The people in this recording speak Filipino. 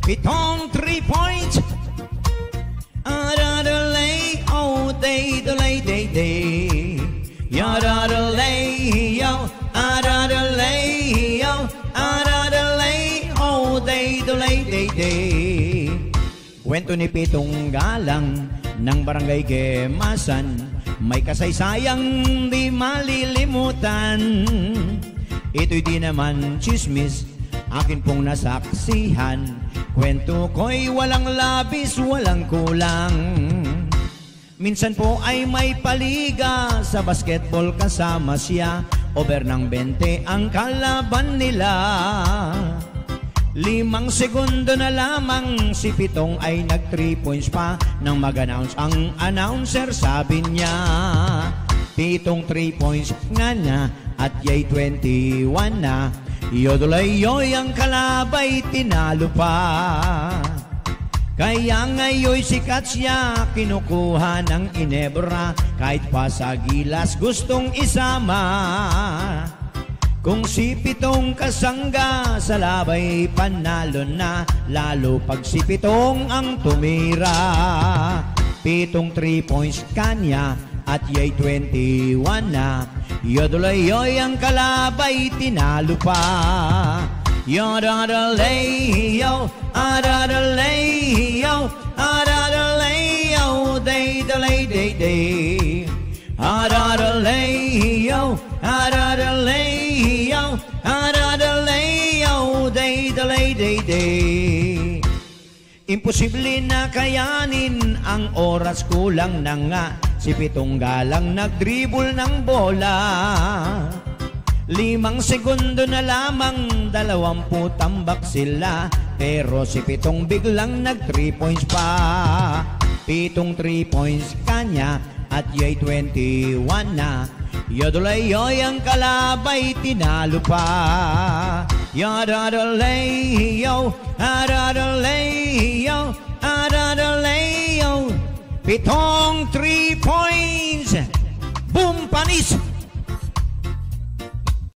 pitong 3 points. Adadalay, oh, day, delay, day, day. Yadadalay, yo, adadalay, yo, adadalay, oh, day, delay, day, day. Kwento ni Pitong Galang ng Barangay Gemasan, may kasaysayang di malilimutan. Ito'y di naman chismis, akin pong nasaksihan. Kwento ko'y walang labis, walang kulang. Minsan po ay may paliga sa basketball, kasama siya. Over ng 20 ang kalaban nila. 5 segundo na lamang si Pitong ay nag 3 points pa. Nang mag-announce ang announcer, sabi niya, Pitong 3 points nga na at yay 21 na. Yodolay-yoy ang kalabay, tinalo pa. Kaya ngayon sikat siya, kinukuha ng inebra. Kahit pa sa gilas gustong isama. Kung si Pitong kasangga sa labay, panalo na. Lalo pag si Pitong ang tumira. Pitong 3 points kanya at yay 21 na. Yodolay-yoy ang kalabay, tinalo pa. Yodadalay-yo, adadalay-yo, adadalay-yo, day, delay, day, day. Adadalay-yo, adadalay-yo, adadalay-yo, day, delay, day, day. Imposible na kayanin ang oras, kulang na nga. Si Pitong Galang nag-dribble ng bola. 5 segundo na lamang, 20 tambak sila. Pero si Pitong biglang nag 3 points pa. Pitong 3 points kanya at yay 21 na. Yodolay-yoy ang kalabay, tinalo pa. Yodadalay-yo, adadalay-yo, adadalay-yo. Pitong 3 points. Boom, panis!